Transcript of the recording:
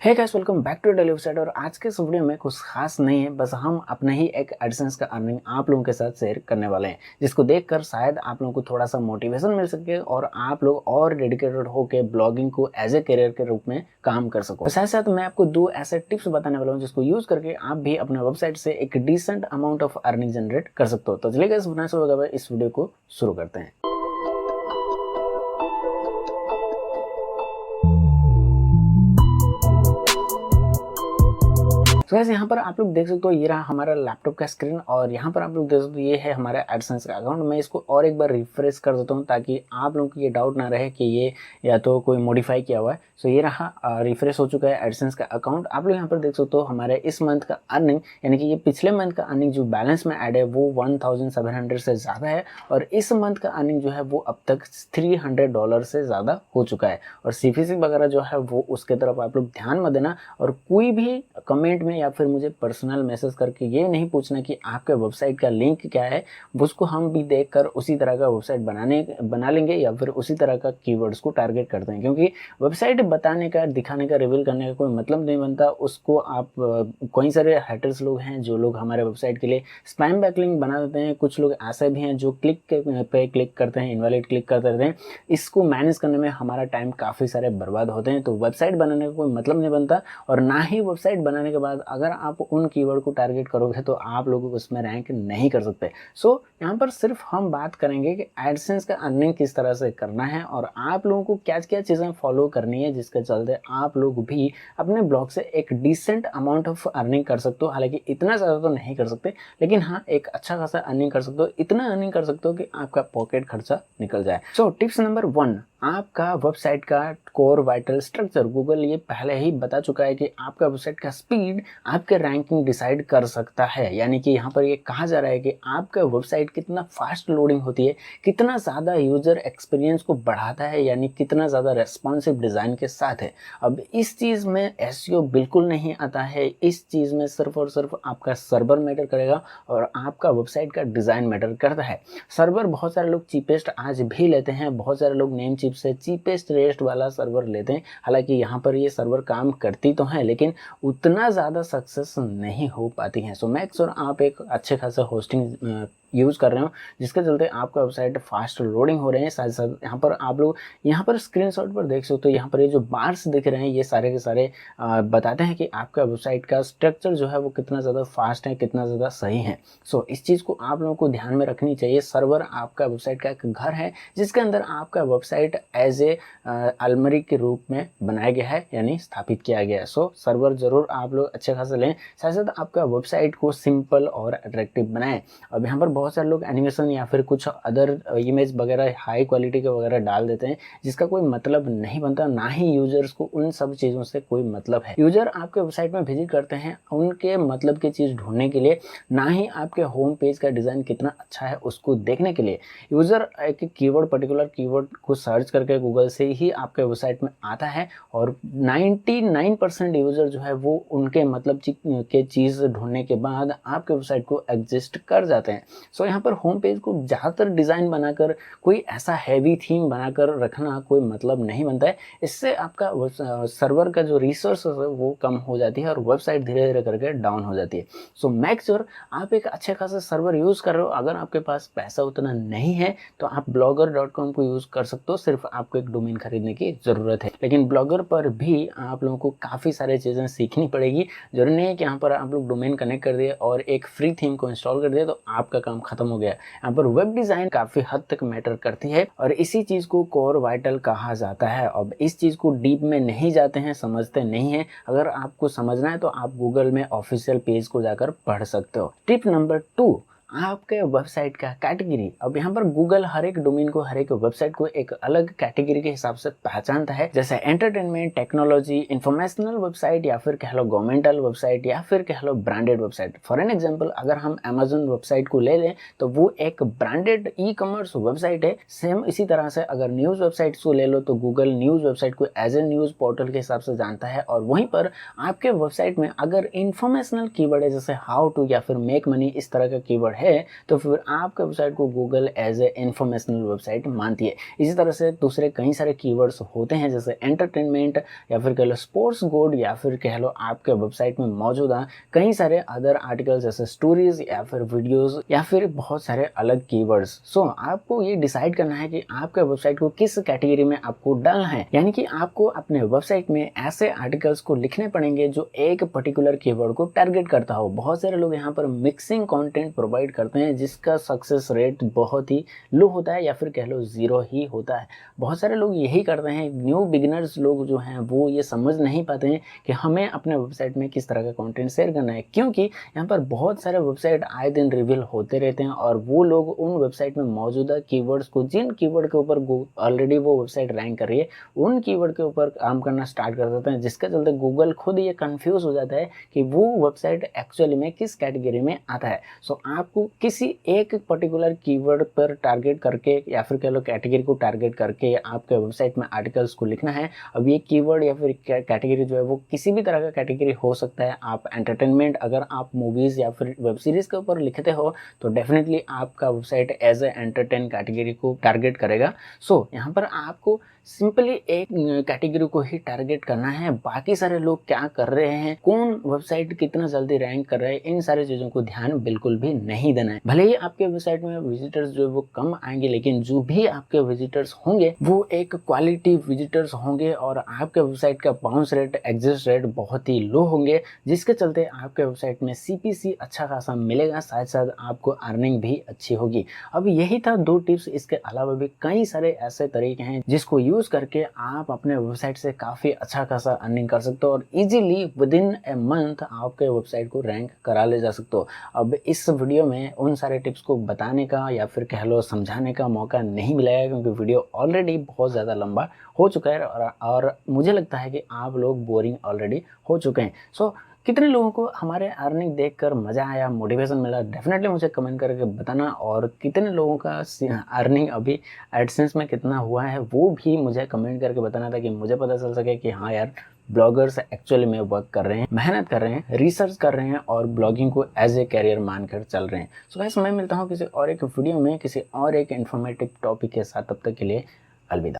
Hey guys, welcome back to daily website. और आज के इस वीडियो में कुछ खास नहीं है, बस हम अपने ही एक एडसेंस का अर्निंग आप लोगों के साथ शेयर करने वाले हैं, जिसको देखकर शायद आप लोगों को थोड़ा सा मोटिवेशन मिल सके और आप लोग और डेडिकेटेड होकर ब्लॉगिंग को एज ए करियर के रूप में काम कर सको। साथ साथ मैं आपको दो ऐसे टिप्स बताने वाला हूँ जिसको यूज करके आप भी अपने वेबसाइट से एक decent amount of earning generate कर सकते हो। तो चलिए गाइस, बिना समय गवाए इस वीडियो को शुरू करते हैं। तो वैसे यहाँ पर आप लोग देख सकते हो, ये रहा हमारा लैपटॉप का स्क्रीन और यहाँ पर आप लोग देख सकते हो ये है हमारा एडसेंस का अकाउंट। मैं इसको और एक बार रिफ्रेश कर देता हूँ ताकि आप लोगों को ये डाउट ना रहे कि ये या तो कोई मॉडिफाई किया हुआ है। सो ये रहा रिफ्रेश हो चुका है एडसेंस का अकाउंट। आप लोग यहाँ पर देख सकते हो हमारे इस मंथ का अर्निंग, यानी कि ये पिछले मंथ का अर्निंग जो बैलेंस में ऐड है वो 1700 से ज़्यादा है और इस मंथ का अर्निंग जो है वो अब तक $300 से ज़्यादा हो चुका है। और सीफीसी वगैरह जो है वो उसके तरफ आप लोग ध्यान मत देना और कोई भी कमेंट में या फिर मुझे पर्सनल मैसेज करके ये नहीं पूछना कि आपके वेबसाइट का लिंक क्या है। उसको हम भी देखकर उसी तरह का वेबसाइट बना लेंगे या फिर उसी तरह का कीवर्ड्स को टारगेट करते हैं, क्योंकि वेबसाइट बताने का, दिखाने का, रिवील करने का कोई मतलब नहीं बनता। उसको आप कई सारे हैटर्स लोग हैं जो लोग हमारे वेबसाइट के लिए स्पैम बैकलिंक बना देते हैं। कुछ लोग ऐसे भी हैं जो पे क्लिक करते हैं, इनवैलिड क्लिक करते रहते हैं। इसको मैनेज करने में हमारा टाइम काफ़ी सारे बर्बाद होते हैं। तो वेबसाइट बनाने का कोई मतलब नहीं बनता और ना ही वेबसाइट बनाने के बाद अगर आप उन कीवर्ड को टारगेट करोगे तो आप लोगों को उसमें रैंक नहीं कर सकते। सो यहाँ पर सिर्फ हम बात करेंगे कि एडसेंस का अर्निंग किस तरह से करना है और आप लोगों को क्या क्या चीज़ें फॉलो करनी है जिसके चलते आप लोग भी अपने ब्लॉग से एक डिसेंट अमाउंट ऑफ अर्निंग कर सकते हो। हालांकि इतना ज़्यादा तो नहीं कर सकते, लेकिन हाँ एक अच्छा खासा अर्निंग कर सकते हो। इतना अर्निंग कर सकते हो कि आपका पॉकेट खर्चा निकल जाए। सो टिप्स नंबर 1, आपका वेबसाइट का कोर वाइटल स्ट्रक्चर। गूगल ये पहले ही बता चुका है कि आपका वेबसाइट का स्पीड आपके रैंकिंग डिसाइड कर सकता है। यानी कि यहाँ पर ये कहा जा रहा है कि आपका वेबसाइट कितना फास्ट लोडिंग होती है, कितना ज़्यादा यूज़र एक्सपीरियंस को बढ़ाता है, यानी कितना ज़्यादा रेस्पॉन्सिव डिज़ाइन के साथ है। अब इस चीज़ में एसईओ बिल्कुल नहीं आता है। इस चीज़ में सिर्फ और सिर्फ आपका सर्वर मैटर करेगा और आपका वेबसाइट का डिज़ाइन मैटर करता है। सर्वर बहुत सारे लोग चीपेस्ट आज भी लेते हैं, बहुत सारे लोग नेम से चीपेस्ट रेस्ट वाला सर्वर लेते हैं। हालांकि यहाँ पर ये सर्वर काम करती तो है लेकिन उतना ज़्यादा सक्सेस नहीं हो पाती हैं। सो मेक श्योर आप एक अच्छे खासा होस्टिंग यूज़ कर रहे हो जिसके चलते आपका वेबसाइट फास्ट लोडिंग हो रहे हैं। साथ साथ यहाँ पर आप लोग यहाँ पर स्क्रीनशॉट पर देख सकते हो, यहाँ पर ये जो बार्स दिख रहे हैं ये सारे के सारे बताते हैं कि आपका वेबसाइट का स्ट्रक्चर जो है वो कितना ज़्यादा फास्ट है, कितना ज़्यादा सही है। सो इस चीज़ को आप लोगों को ध्यान में रखनी चाहिए। सर्वर आपका वेबसाइट का एक घर है जिसके अंदर आपका वेबसाइट एज ए अलमारी के रूप में बनाया गया है, यानी स्थापित किया गया है। सो सर्वर जरूर आप लोग अच्छे खासा लें, साथ साथ आपका वेबसाइट को सिंपल और अट्रैक्टिव बनाएं। अब यहाँ पर बहुत सारे लोग एनिमेशन या फिर कुछ अदर इमेज वगैरह हाई क्वालिटी के वगैरह डाल देते हैं जिसका कोई मतलब नहीं बनता, ना ही यूजर्स को उन सब चीज़ों से कोई मतलब है। यूजर आपके वेबसाइट में विजिट करते हैं उनके मतलब की चीज़ ढूंढने के लिए, ना ही आपके होम पेज का डिज़ाइन कितना अच्छा है उसको देखने के लिए। यूजर एक कीवर्ड, पर्टिकुलर कीवर्ड को सर्च करके गूगल से ही आपके वेबसाइट में आता है और 99% यूजर जो है वो उनके मतलब के चीज़ ढूंढने के बाद आपके वेबसाइट को एग्जिस्ट कर जाते हैं। सो यहाँ पर होम पेज को ज़्यादातर डिज़ाइन बनाकर कोई ऐसा हैवी थीम बनाकर रखना कोई मतलब नहीं बनता है। इससे आपका सर्वर का जो रिसोर्स है वो कम हो जाती है और वेबसाइट धीरे धीरे करके डाउन हो जाती है। सो मेक श्योर आप एक अच्छे खासा सर्वर यूज़ कर रहे हो। अगर आपके पास पैसा उतना नहीं है तो आप blogger.com को यूज़ कर सकते हो, सिर्फ आपको एक डोमेन खरीदने की ज़रूरत है। लेकिन ब्लॉगर पर भी आप लोगों को काफ़ी सारी चीज़ें सीखनी पड़ेगी। जरूरी नहीं है कि यहाँ पर आप लोग डोमेन कनेक्ट कर दिए और एक फ्री थीम को इंस्टॉल कर दिया तो आपका काम खत्म हो गया। यहाँ पर वेब डिज़ाइन काफ़ी हद तक मैटर करती है और इसी चीज़ को कोर वाइटल कहा जाता है। अब इस चीज़ को डीप में नहीं जाते हैं, समझते नहीं हैं। अगर आपको समझना है तो आप गूगल में ऑफिशियल पेज को जाकर पढ़ सकते हो। टिप नंबर 2, आपके वेबसाइट का कैटेगरी। अब यहाँ पर गूगल हर एक डोमेन को, हर एक वेबसाइट को एक अलग कैटेगरी के हिसाब से पहचानता है, जैसे एंटरटेनमेंट, टेक्नोलॉजी, इंफॉर्मेशनल वेबसाइट या फिर कह लो गवर्नमेंटल वेबसाइट या फिर कह लो branded website. For an example अगर हम अमेजन वेबसाइट को ले लें तो वो एक ब्रांडेड ई कॉमर्स वेबसाइट है। सेम इसी तरह से अगर न्यूज़ वेबसाइट को ले लो तो गूगल न्यूज़ वेबसाइट को एज ए न्यूज़ पोर्टल के हिसाब से जानता है। और वहीं पर आपके वेबसाइट में अगर इंफॉर्मेशनल कीवर्ड है जैसे हाउ टू या फिर मेक मनी, इस तरह का कीवर्ड है तो फिर आपके वेबसाइट को Google as a informational website मानती है। इसी तरह से दूसरे कई सारे कीवर्ड्स होते हैं जैसे एंटरटेनमेंट या फिर कह लो स्पोर्ट्स गुड या फिर कह लो आपके वेबसाइट में मौजूदा कई सारे अदर आर्टिकल्स जैसे स्टोरीज या फिर वीडियोस या फिर बहुत सारे अलग कीवर्ड्स। सो आपको ये डिसाइड करना है कि आपके वेबसाइट को किस कैटेगरी में आपको डालना है, यानी कि आपको अपने वेबसाइट में ऐसे आर्टिकल्स को लिखने पड़ेंगे जो एक पर्टिकुलर कीवर्ड को टारगेट करता हो। बहुत सारे लोग यहाँ पर मिक्सिंग कंटेंट प्रोवाइड करते हैं जिसका सक्सेस रेट बहुत ही लो होता है या फिर कह लो जीरो ही होता है। बहुत सारे लोग यही करते हैं, न्यू बिगिनर्स लोग जो हैं वो ये समझ नहीं पाते हैं कि हमें अपने वेबसाइट में किस तरह का कंटेंट शेयर करना है, क्योंकि यहाँ पर बहुत सारे वेबसाइट आए दिन रिवील होते रहते हैं और वो लोग उन वेबसाइट में मौजूदा कीवर्ड्स को, जिन कीवर्ड के ऊपर ऑलरेडी वो वेबसाइट रैंक कर रही है, उन कीवर्ड के ऊपर काम करना स्टार्ट कर देते हैं, जिसके चलते गूगल खुद ये कंफ्यूज हो जाता है कि वो वेबसाइट एक्चुअली में किस कैटेगरी में आता है। सो आपको किसी एक पर्टिकुलर कीवर्ड पर टारगेट करके या फिर कह लो कैटेगरी को टारगेट करके आपके वेबसाइट में आर्टिकल्स को लिखना है। अब ये कीवर्ड या फिर कैटेगरी जो है वो किसी भी तरह का कैटेगरी हो सकता है। आप एंटरटेनमेंट, अगर आप मूवीज या फिर वेब सीरीज के ऊपर लिखते हो तो डेफिनेटली आपका website as a entertain category को टारगेट करेगा। सो यहाँ पर आपको सिंपली एक कैटेगरी को ही टारगेट करना है। बाकी सारे लोग क्या कर रहे हैं, कौन वेबसाइट कितना जल्दी रैंक कर रहा है, इन सारी चीजों को ध्यान बिल्कुल भी नहीं देना है। भले ही आपके वेबसाइट में विजिटर्स जो है वो कम आएंगे, लेकिन जो भी आपके विजिटर्स होंगे वो एक क्वालिटी विजिटर्स होंगे और आपके वेबसाइट का बाउंस रेट, एग्जिस्ट रेट बहुत ही लो होंगे, जिसके चलते आपके वेबसाइट में CPC अच्छा खासा मिलेगा, साथ साथ आपको अर्निंग भी अच्छी होगी। अब यही था 2 टिप्स। इसके अलावा भी कई सारे ऐसे तरीके हैं जिसको यूज करके आप अपने वेबसाइट से काफी अच्छा खासा अर्निंग कर सकते हो और easily with in a month आपके वेबसाइट को रैंक करा ले जा सकते हो। अब इस वीडियो में उन सारे टिप्स को बताने का या फिर कह लो समझाने का मौका नहीं मिला है, क्योंकि वीडियो ऑलरेडी बहुत ज़्यादा लंबा हो चुका है और मुझे लगता है कि आप लोग बोरिंग ऑलरेडी हो चुके हैं। सो कितने लोगों को हमारे अर्निंग देखकर मज़ा आया, मोटिवेशन मिला, डेफिनेटली मुझे कमेंट करके बताना। और कितने लोगों का अर्निंग अभी एडसेंस में कितना हुआ है वो भी मुझे कमेंट करके बताना, ताकि मुझे पता चल सके कि हाँ यार, ब्लॉगर्स एक्चुअली में वर्क कर रहे हैं, मेहनत कर रहे हैं, रिसर्च कर रहे हैं और ब्लॉगिंग को एज ए कैरियर मानकर चल रहे हैं। सो गाइस, मैं मिलता हूँ किसी और एक वीडियो में किसी और एक इन्फॉर्मेटिव टॉपिक के साथ। तब तक के लिए अलविदा।